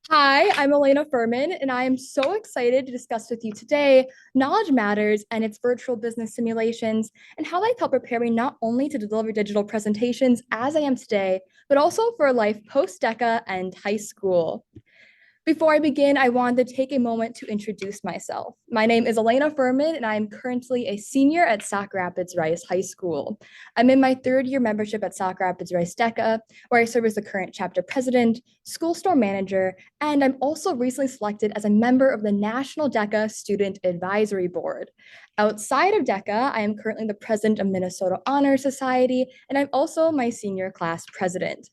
Hi, I'm Alayna Furman, and I am so excited to discuss with you today Knowledge Matters and its virtual business simulations and how they help prepare me not only to deliver digital presentations as I am today, but also for life post DECA and high school. Before I begin, I wanted to take a moment to introduce myself. My name is Alayna Furman, and I am currently a senior at Sauk Rapids Rice High School. I'm in my third year membership at Sauk Rapids Rice DECA, where I serve as the current chapter president, school store manager, and I'm also recently selected as a member of the National DECA Student Advisory Board. Outside of DECA, I am currently the president of Minnesota Honor Society, and I'm also my senior class president.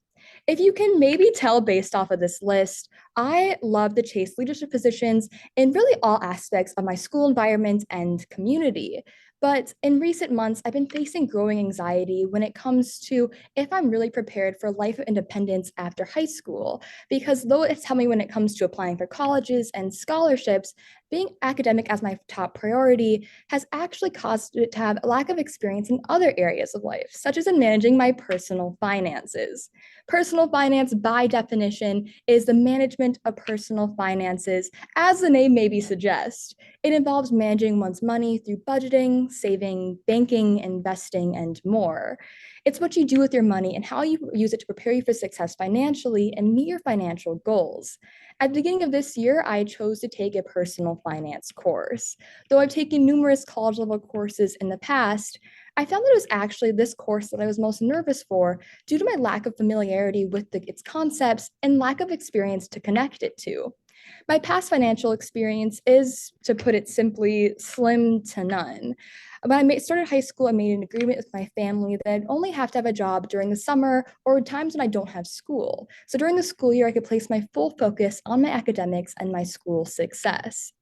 If you can maybe tell based off of this list, I love to chase leadership positions in really all aspects of my school environment and community. But in recent months, I've been facing growing anxiety when it comes to if I'm really prepared for a life of independence after high school. Because though it's helped me when it comes to applying for colleges and scholarships, being academic as my top priority has actually caused it to have a lack of experience in other areas of life, such as in managing my personal finances. Personal finance, by definition, is the management of personal finances, as the name maybe suggests. It involves managing one's money through budgeting, saving, banking, investing, and more. It's what you do with your money and how you use it to prepare you for success financially and meet your financial goals. At the beginning of this year, I chose to take a personal finance course. Though I've taken numerous college level courses in the past, I found that it was actually this course that I was most nervous for due to my lack of familiarity with its concepts and lack of experience to connect it to. My past financial experience is, to put it simply, slim to none. When started high school, I made an agreement with my family that I'd only have to have a job during the summer or times when I don't have school. So during the school year, I could place my full focus on my academics and my school success.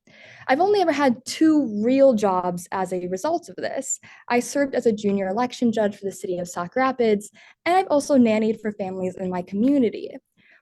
I've only ever had two real jobs as a result of this. I served as a junior election judge for the city of Sauk Rapids, and I've also nannied for families in my community.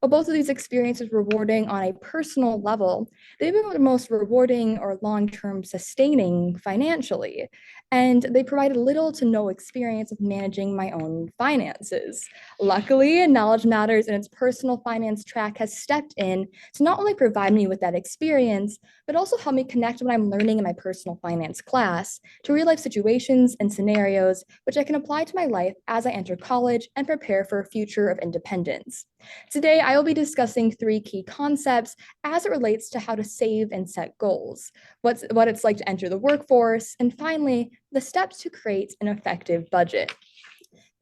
While both of these experiences were rewarding on a personal level, they've been the most rewarding or long term sustaining financially. And they provided little to no experience of managing my own finances. Luckily, Knowledge Matters and its personal finance track has stepped in to not only provide me with that experience, but also help me connect what I'm learning in my personal finance class to real life situations and scenarios, which I can apply to my life as I enter college and prepare for a future of independence. Today, I will be discussing three key concepts as it relates to how to save and set goals, what it's like to enter the workforce, and finally, the steps to create an effective budget.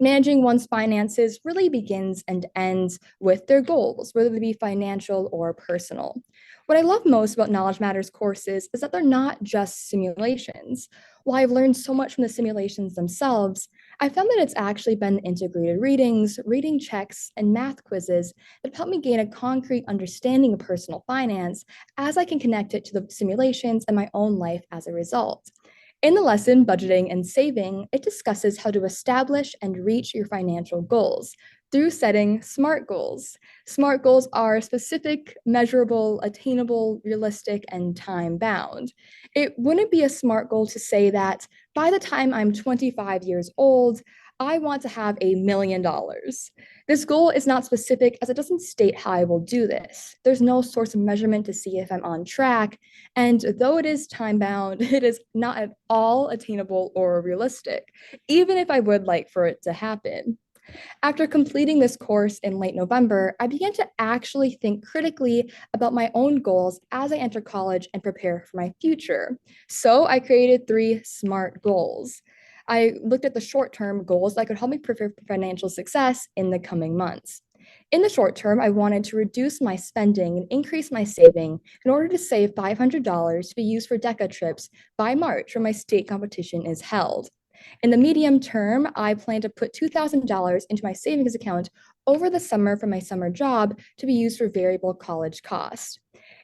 Managing one's finances really begins and ends with their goals, whether they be financial or personal. What I love most about Knowledge Matters courses is that they're not just simulations. While I've learned so much from the simulations themselves, I found that it's actually been integrated readings, reading checks, and math quizzes that help me gain a concrete understanding of personal finance as I can connect it to the simulations and my own life as a result. In the lesson, Budgeting and Saving, it discusses how to establish and reach your financial goals through setting SMART goals. SMART goals are specific, measurable, attainable, realistic, and time bound. It wouldn't be a SMART goal to say that by the time I'm 25 years old, I want to have $1 million. This goal is not specific as it doesn't state how I will do this. There's no source of measurement to see if I'm on track, and though it is time bound, it is not at all attainable or realistic, even if I would like for it to happen. After completing this course in late November, I began to actually think critically about my own goals as I enter college and prepare for my future. So I created three SMART goals. I looked at the short term goals that could help me prepare for financial success in the coming months. In the short term, I wanted to reduce my spending and increase my saving in order to save $500 to be used for DECA trips by March when my state competition is held. In the medium term, I plan to put $2,000 into my savings account over the summer from my summer job to be used for variable college costs.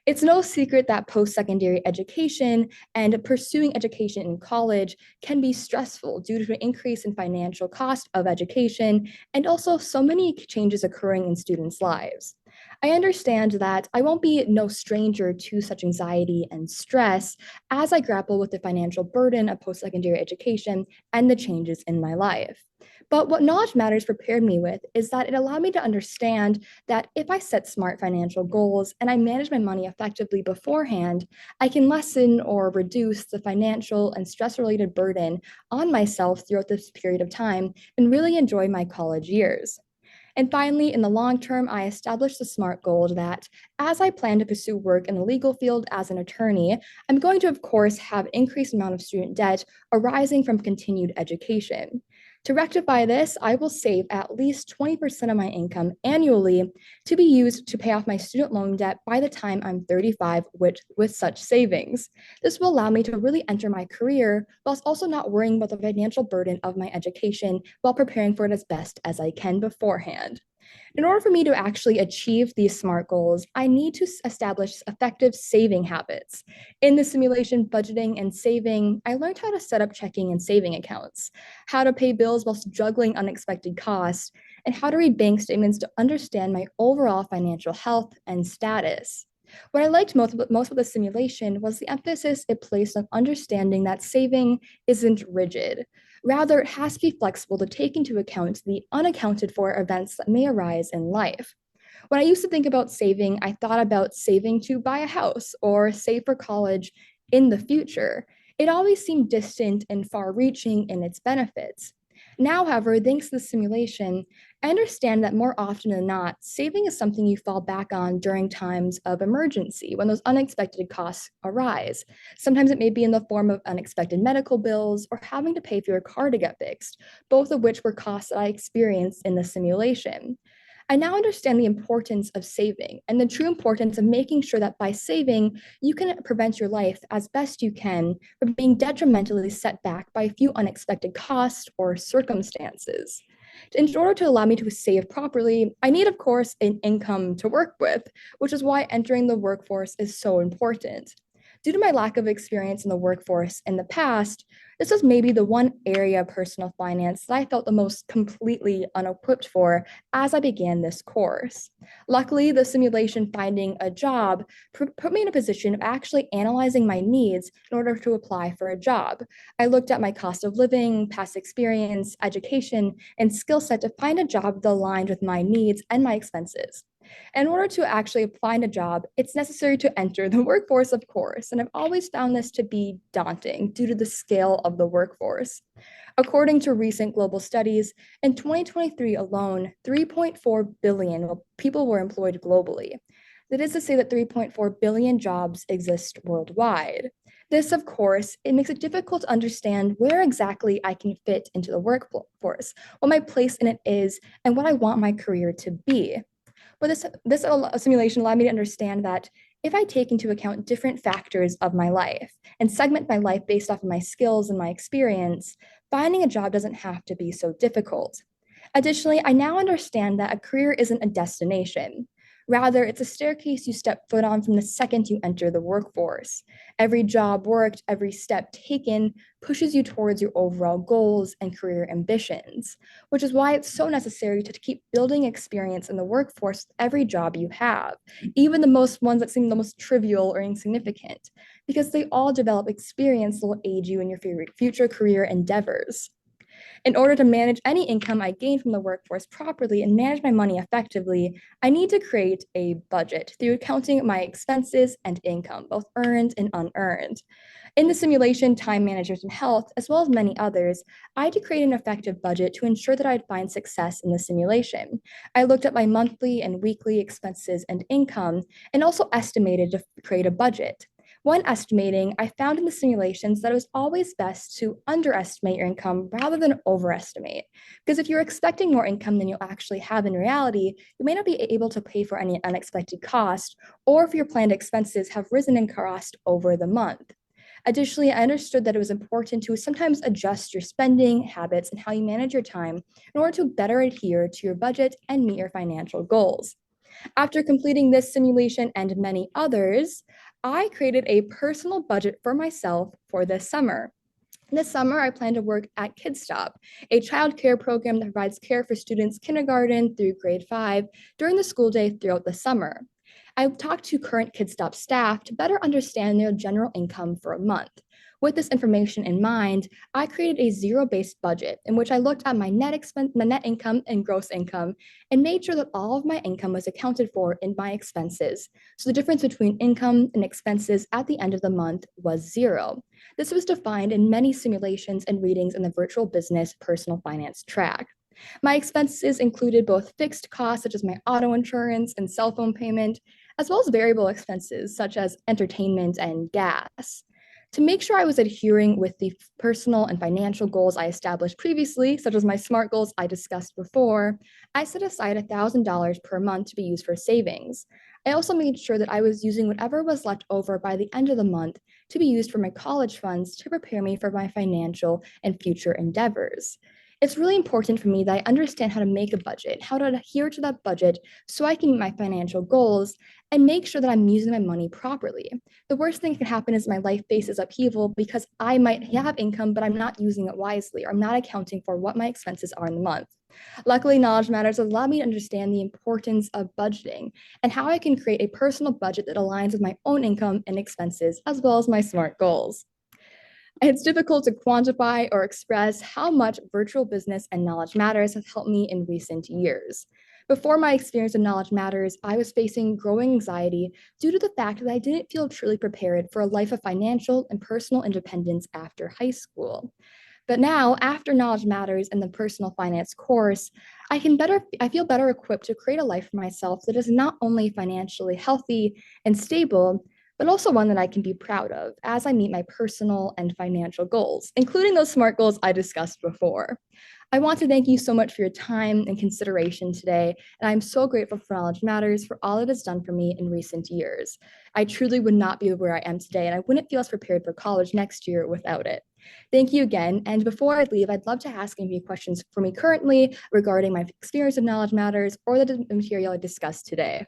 It's no secret that post secondary education and pursuing education in college can be stressful due to an increase in financial cost of education and also so many changes occurring in students' lives. I understand that I won't be no stranger to such anxiety and stress as I grapple with the financial burden of post secondary education and the changes in my life. But what Knowledge Matters prepared me with is that it allowed me to understand that if I set smart financial goals and I manage my money effectively beforehand, I can lessen or reduce the financial and stress related burden on myself throughout this period of time and really enjoy my college years. And finally, in the long term, I established the SMART goal that as I plan to pursue work in the legal field as an attorney, I'm going to, of course, have increased amount of student debt arising from continued education. To rectify this, I will save at least 20% of my income annually to be used to pay off my student loan debt by the time I'm 35 with such savings. This will allow me to really enter my career whilst also not worrying about the financial burden of my education while preparing for it as best as I can beforehand. In order for me to actually achieve these SMART goals, I need to establish effective saving habits. In the simulation budgeting and saving, I learned how to set up checking and saving accounts, how to pay bills whilst juggling unexpected costs, and how to read bank statements to understand my overall financial health and status. What I liked most of the simulation was the emphasis it placed on understanding that saving isn't rigid. Rather, it has to be flexible to take into account the unaccounted for events that may arise in life. When I used to think about saving, I thought about saving to buy a house or save for college in the future. It always seemed distant and far reaching in its benefits. Now, however, thanks to the simulation, I understand that more often than not, saving is something you fall back on during times of emergency when those unexpected costs arise. Sometimes it may be in the form of unexpected medical bills or having to pay for your car to get fixed, both of which were costs that I experienced in the simulation. I now understand the importance of saving and the true importance of making sure that by saving, you can prevent your life as best you can from being detrimentally set back by a few unexpected costs or circumstances. In order to allow me to save properly, I need, of course, an income to work with, which is why entering the workforce is so important. Due to my lack of experience in the workforce in the past, this was maybe the one area of personal finance that I felt the most completely unequipped for as I began this course. Luckily, the simulation finding a job put me in a position of actually analyzing my needs in order to apply for a job. I looked at my cost of living, past experience, education, and skill set to find a job that aligned with my needs and my expenses. In order to actually find a job, it's necessary to enter the workforce, of course, and I've always found this to be daunting due to the scale of the workforce. According to recent global studies, in 2023 alone, 3.4 billion people were employed globally. That is to say that 3.4 billion jobs exist worldwide. This, of course, it makes it difficult to understand where exactly I can fit into the workforce, what my place in it is, and what I want my career to be. But this simulation allowed me to understand that if I take into account different factors of my life and segment my life based off of my skills and my experience, finding a job doesn't have to be so difficult. Additionally, I now understand that a career isn't a destination. Rather, it's a staircase you step foot on from the second you enter the workforce. Every job worked, every step taken pushes you towards your overall goals and career ambitions, which is why it's so necessary to keep building experience in the workforce with every job you have, even the most ones that seem the most trivial or insignificant, because they all develop experience that will aid you in your future career endeavors. In order to manage any income I gain from the workforce properly and manage my money effectively, I need to create a budget through accounting my expenses and income, both earned and unearned. In the simulation, Time Management and Health, as well as many others, I had to create an effective budget to ensure that I'd find success in the simulation. I looked at my monthly and weekly expenses and income and also estimated to create a budget. When estimating, I found in the simulations that it was always best to underestimate your income rather than overestimate. Because if you're expecting more income than you'll actually have in reality, you may not be able to pay for any unexpected cost, or if your planned expenses have risen in cost over the month. Additionally, I understood that it was important to sometimes adjust your spending habits and how you manage your time in order to better adhere to your budget and meet your financial goals. After completing this simulation and many others, I created a personal budget for myself for this summer. This summer, I plan to work at Kids Stop, a child care program that provides care for students kindergarten through grade 5 during the school day throughout the summer. I talked to current Kids Stop staff to better understand their general income for a month. With this information in mind, I created a zero-based budget in which I looked at my net income and gross income and made sure that all of my income was accounted for in my expenses. So the difference between income and expenses at the end of the month was zero. This was defined in many simulations and readings in the virtual business personal finance track. My expenses included both fixed costs, such as my auto insurance and cell phone payment, as well as variable expenses, such as entertainment and gas. To make sure I was adhering with the personal and financial goals I established previously, such as my SMART goals I discussed before, I set aside $1,000 per month to be used for savings. I also made sure that I was using whatever was left over by the end of the month to be used for my college funds to prepare me for my financial and future endeavors. It's really important for me that I understand how to make a budget, how to adhere to that budget so I can meet my financial goals and make sure that I'm using my money properly. The worst thing that can happen is my life faces upheaval because I might have income, but I'm not using it wisely, or I'm not accounting for what my expenses are in the month. Luckily, Knowledge Matters has allowed me to understand the importance of budgeting and how I can create a personal budget that aligns with my own income and expenses, as well as my SMART goals. It's difficult to quantify or express how much virtual business and Knowledge Matters have helped me in recent years. Before my experience in Knowledge Matters, I was facing growing anxiety due to the fact that I didn't feel truly prepared for a life of financial and personal independence after high school. But now, after Knowledge Matters and the personal finance course, I feel better equipped to create a life for myself that is not only financially healthy and stable, but also one that I can be proud of as I meet my personal and financial goals, including those SMART goals I discussed before. I want to thank you so much for your time and consideration today, and I'm so grateful for Knowledge Matters for all it has done for me in recent years. I truly would not be where I am today, and I wouldn't feel as prepared for college next year without it. Thank you again, and before I leave, I'd love to ask any questions for me currently regarding my experience of Knowledge Matters or the material I discussed today.